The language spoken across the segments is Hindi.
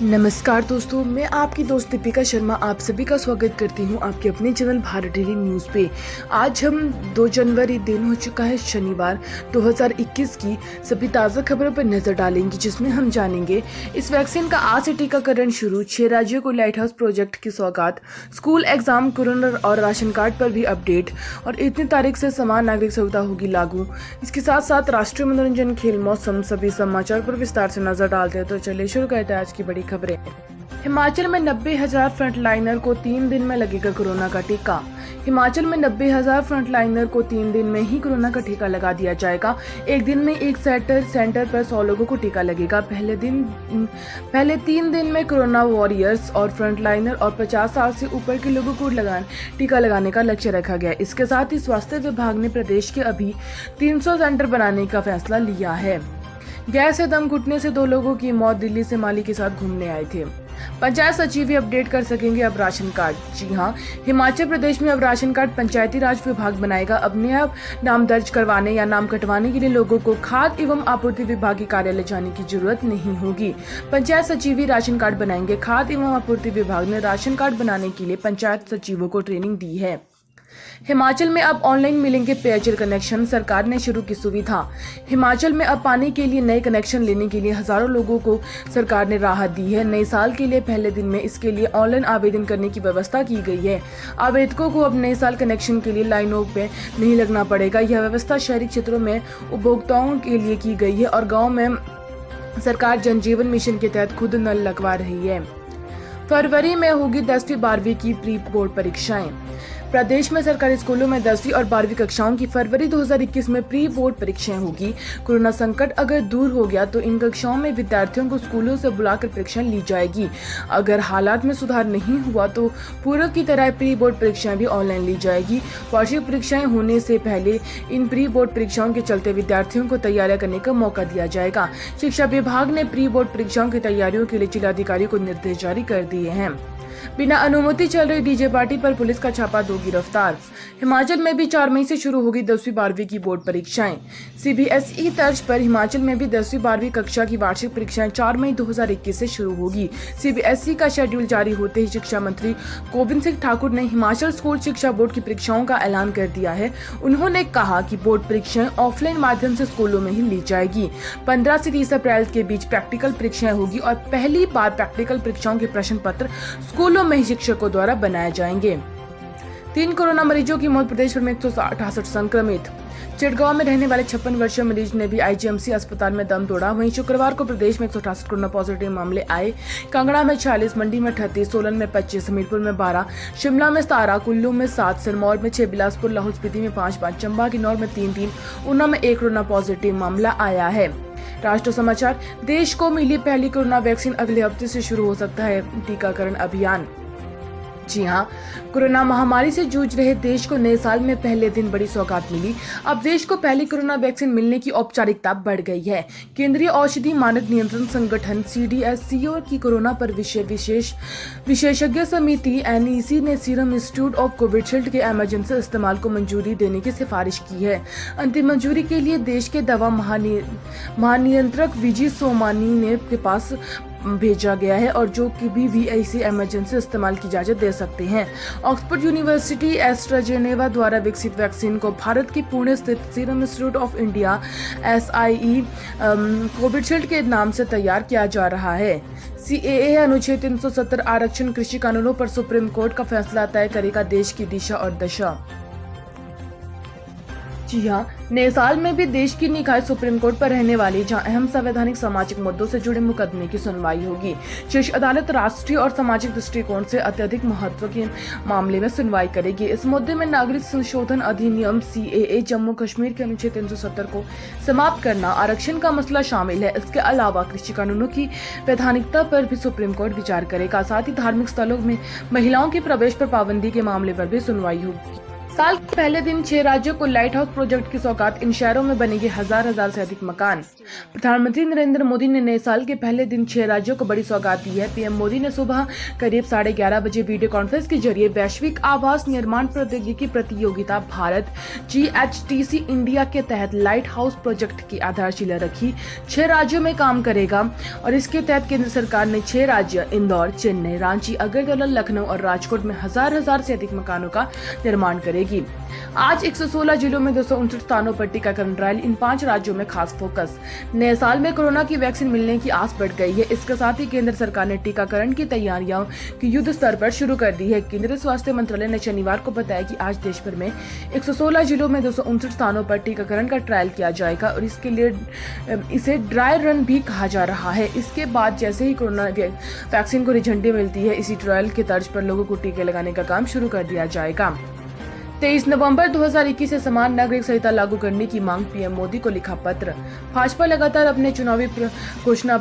नमस्कार दोस्तों, मैं आपकी दोस्त दीपिका शर्मा आप सभी का स्वागत करती हूं आपके अपने चैनल भारत डेली न्यूज़ पे। आज हम 2 जनवरी दिन हो चुका है शनिवार 2021 की सभी ताज़ा खबरों पर नजर डालेंगे, जिसमें हम जानेंगे इस वैक्सीन का आज से टीकाकरण शुरू, 6 राज्यों को लाइट हाउस प्रोजेक्ट की सौगात, स्कूल एग्जाम, कोरोना और राशन कार्ड पर भी अपडेट और इतनी तारीख से समान नागरिक संहिता होगी लागू। इसके साथ साथ राष्ट्रीय मनोरंजन, खेल, मौसम सभी समाचार पर विस्तार से नजर डालते हैं। तो चलिए शुरू करते हैं आज की बड़ी खबरें। हिमाचल में 90,000 फ्रंटलाइनर को 3 दिन में लगेगा कोरोना का टीका। हिमाचल में 90,000 फ्रंटलाइनर को 3 दिन में ही कोरोना का टीका लगा दिया जाएगा। एक दिन में एक सेंटर पर 100 लोगों को टीका लगेगा। पहले 3 दिन में कोरोना वॉरियर्स और फ्रंटलाइनर और 50 साल से ऊपर के लोगों को टीका लगाने का लक्ष्य रखा गया। इसके साथ ही स्वास्थ्य विभाग ने प्रदेश के अभी 300 सेंटर बनाने का फैसला लिया है। गैस से दम घुटने से 2 लोगों की मौत, दिल्ली से माली के साथ घूमने आए थे। पंचायत सचिव भी अपडेट कर सकेंगे अब राशन कार्ड। जी हां, हिमाचल प्रदेश में अब राशन कार्ड पंचायती राज विभाग बनाएगा। अब नया नाम दर्ज करवाने या नाम कटवाने के लिए लोगों को खाद्य एवं आपूर्ति विभाग के कार्यालय जाने की जरूरत नहीं होगी। पंचायत सचिव ही राशन कार्ड बनाएंगे। खाद्य एवं आपूर्ति विभाग ने राशन कार्ड बनाने के लिए पंचायत सचिवों को ट्रेनिंग दी है। हिमाचल में अब ऑनलाइन मिलेंगे पेयजल कनेक्शन, सरकार ने शुरू की सुविधा। हिमाचल में अब पानी के लिए नए कनेक्शन लेने के लिए हजारों लोगों को सरकार ने राहत दी है। नए साल के लिए पहले दिन में इसके लिए ऑनलाइन आवेदन करने की व्यवस्था की गई है। आवेदकों को अब नए साल कनेक्शन के लिए लाइनों पे नहीं लगना पड़ेगा। यह व्यवस्था शहरी क्षेत्रों में उपभोक्ताओं के लिए की गई है और गाँव में सरकार जन जीवन मिशन के तहत खुद नल लगवा रही है। फरवरी में होगी 10वीं 12वीं की प्री बोर्ड परीक्षाएं। प्रदेश में सरकारी स्कूलों में 10वीं और 12वीं कक्षाओं की फरवरी 2021 में प्री बोर्ड परीक्षाएं होगी। कोरोना संकट अगर दूर हो गया तो इन कक्षाओं में विद्यार्थियों को स्कूलों से बुलाकर परीक्षा ली जाएगी। अगर हालात में सुधार नहीं हुआ तो पूर्व की तरह प्री बोर्ड परीक्षाएं भी ऑनलाइन ली जाएगी। वार्षिक परीक्षाएं होने से पहले इन प्री बोर्ड परीक्षाओं के चलते विद्यार्थियों को तैयारियां करने का मौका दिया जाएगा। शिक्षा विभाग ने प्री बोर्ड परीक्षाओं की तैयारियों के लिए जिलाधिकारियों को निर्देश जारी कर दिए हैं। बिना अनुमति चल रही डीजे पार्टी पर पुलिस का छापा, 2 गिरफ्तार। हिमाचल में भी 4 मई से शुरू होगी 10वीं 12वीं की बोर्ड परीक्षाएं। सीबीएसई तर्ज पर हिमाचल में भी 10वीं 12वीं कक्षा की वार्षिक परीक्षाएं 4 मई 2021 से शुरू होगी। सीबीएसई का शेड्यूल जारी होते ही शिक्षा मंत्री गोविंद सिंह ठाकुर ने हिमाचल स्कूल शिक्षा बोर्ड की परीक्षाओं का ऐलान कर दिया है। उन्होंने कहा कि बोर्ड परीक्षाएं ऑफलाइन माध्यम से स्कूलों में ही ली जाएगी। 15 से 30 अप्रैल के बीच प्रैक्टिकल परीक्षाएं होगी और पहली बार प्रैक्टिकल परीक्षाओं के प्रश्न पत्र स्कूलों में शिक्षकों द्वारा बनाए जाएंगे। 3 कोरोना मरीजों की मौत, प्रदेश भर में 168 संक्रमित। चिड़गांव में रहने वाले 56 वर्षीय मरीज ने भी आईजीएमसी अस्पताल में दम तोड़ा। वहीं शुक्रवार को प्रदेश में 168 कोरोना पॉजिटिव मामले आए। कांगड़ा में 46, मंडी में 38, सोलन में 25, हमीरपुर में 12, शिमला में 17, कुल्लू में 7, सिरमौर में 6, बिलासपुर लाहौल स्पीति में 5, चंबा किन्नौर में 3, ऊना में 1 कोरोना पॉजिटिव मामला आया है। राष्ट्रीय समाचार, देश को मिली पहली कोरोना वैक्सीन, अगले हफ्ते से शुरू हो सकता है टीकाकरण अभियान। जी हां, कोरोना महामारी से जूझ रहे देश को नए साल में पहले दिन बड़ी सौगात मिली। अब देश को पहली कोरोना वैक्सीन मिलने की औपचारिकता बढ़ गई है। केंद्रीय औषधि मानक नियंत्रण संगठन CDSCO की कोरोना पर विशेषज्ञ समिति NEC ने सीरम इंस्टीट्यूट ऑफ कोविशील्ड के इमरजेंसी इस्तेमाल को मंजूरी देने की सिफारिश की है। अंतिम मंजूरी के लिए देश के दवा महानियंत्रक विजी सोमानी ने के पास भेजा गया है और जो कभी भी ऐसी इमरजेंसी इस्तेमाल की इजाजत दे सकते हैं। ऑक्सफोर्ड यूनिवर्सिटी एस्ट्राजेनेका द्वारा विकसित वैक्सीन को भारत के पुणे स्थित serum institute of India SIE Covishield के नाम से तैयार किया जा रहा है। CAA अनुच्छेद 370 आरक्षण कृषि कानूनों पर सुप्रीम कोर्ट का फैसला तय करेगा देश की दिशा और दशा। जी हाँ, नए साल में भी देश की निकाय सुप्रीम कोर्ट पर रहने वाली, जहां अहम संवैधानिक सामाजिक मुद्दों से जुड़े मुकदमे की सुनवाई होगी। शीर्ष अदालत राष्ट्रीय और सामाजिक दृष्टिकोण से अत्यधिक महत्व के मामले में सुनवाई करेगी। इस मुद्दे में नागरिक संशोधन अधिनियम CAA, जम्मू कश्मीर के अनुच्छेद 370 को समाप्त करना, आरक्षण का मसला शामिल है। इसके अलावा कृषि कानूनों की वैधानिकता पर भी सुप्रीम कोर्ट विचार करेगा। साथ ही धार्मिक स्थलों में महिलाओं के प्रवेश पर पाबंदी के मामले पर भी सुनवाई होगी। साल के पहले दिन 6 राज्यों को लाइट हाउस प्रोजेक्ट की सौगात। इन शहरों में बनेंगे हजार से अधिक मकान। प्रधानमंत्री नरेंद्र मोदी ने नए साल के पहले दिन 6 राज्यों को बड़ी सौगात दी है। पीएम मोदी ने सुबह करीब 11:30 बजे वीडियो कॉन्फ्रेंस के जरिए वैश्विक आवास निर्माण प्रौद्योगिकी प्रतियोगिता भारत GHTC इंडिया के तहत लाइट हाउस प्रोजेक्ट की आधारशिला रखी। 6 राज्यों में काम करेगा और इसके तहत केंद्र सरकार ने 6 राज्य इंदौर, चेन्नई, रांची, अगरतला, लखनऊ और राजकोट में हजार से अधिक मकानों का निर्माण करेगी। आज 116 जिलों में 259 स्थानों पर टीकाकरण ड्राइव। इन 5 राज्यों में खास फोकस। नए साल में कोरोना की वैक्सीन मिलने की आस बढ़ गई है। इसके साथ ही केंद्र सरकार ने टीकाकरण की तैयारियों की युद्ध स्तर पर शुरू कर दी है। केंद्रीय स्वास्थ्य मंत्रालय ने शनिवार को बताया कि आज देश भर में 116 जिलों में 259 स्थानों पर टीकाकरण का ट्रायल किया जाएगा और इसके लिए इसे ड्राई रन भी कहा जा रहा है। इसके बाद जैसे ही कोरोना वैक्सीन को हरी झंडी मिलती है, इसी ट्रायल की तर्ज पर लोगों को टीके लगाने का काम शुरू कर दिया जाएगा। 23 नवंबर 2021 से समान नागरिक संहिता लागू करने की मांग। पीएम मोदी को लिखा पत्र। भाजपा लगातार अपने चुनावी घोषणा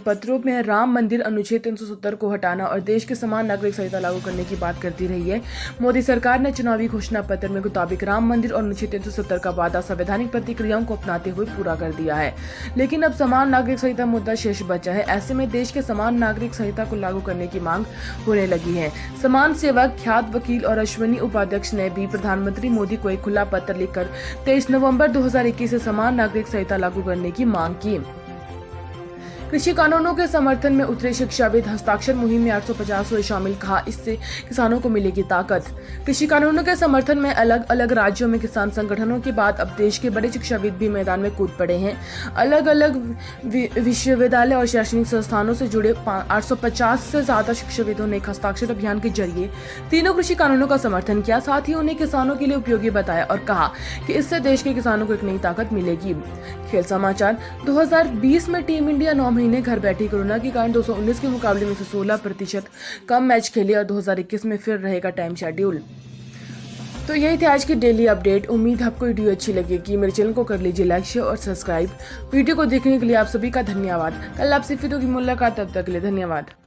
पत्रों में राम मंदिर अनुच्छेद 370 को हटाना और देश के समान नागरिक संहिता लागू करने की बात करती रही है। मोदी सरकार ने चुनावी घोषणा पत्र में मुताबिक राम मंदिर और अनुच्छेद 370 का वादा संवैधानिक प्रतिक्रियाओं को अपनाते हुए पूरा कर दिया है, लेकिन अब समान नागरिक संहिता मुद्दा शेष बचा है। ऐसे में देश के समान नागरिक संहिता को लागू करने की मांग होने लगी है। समान सेवक, ख्यात वकील और अश्विनी उपाध्यक्ष ने भी प्रधानमंत्री मोदी को एक खुला पत्र लिखकर 23 नवंबर 2021 से समान नागरिक संहिता लागू करने की मांग की। कृषि कानूनों के समर्थन में उतरे शिक्षाविद। हस्ताक्षर मुहिम में 850 हुए शामिल। कहा, इससे किसानों को मिलेगी ताकत। कृषि कानूनों के समर्थन में अलग अलग राज्यों में किसान संगठनों के बाद अब देश के बड़े शिक्षाविद भी मैदान में कूद पड़े हैं। अलग अलग विश्वविद्यालय और शैक्षणिक संस्थानों से जुड़े 850 से ज्यादा शिक्षाविदों ने हस्ताक्षर अभियान के जरिए तीनों कृषि कानूनों का समर्थन किया। साथ ही उन्हें किसानों के लिए उपयोगी बताया और कहा कि इससे देश के किसानों को एक नई ताकत मिलेगी। खेल समाचार। 2020 में टीम इंडिया 9 महीने घर बैठी। कोरोना के कारण 219 के मुकाबले में 116% कम मैच खेले और 2021 में फिर रहेगा टाइम शेड्यूल। तो यही थे आज की डेली अपडेट। उम्मीद है आपको वीडियो अच्छी लगेगी। मेरे चैनल को कर लीजिए लाइक, शेयर और सब्सक्राइब। वीडियो को देखने के लिए आप सभी का धन्यवाद। कल आपसे फिर होगी मुलाकात, तब तक के लिए धन्यवाद।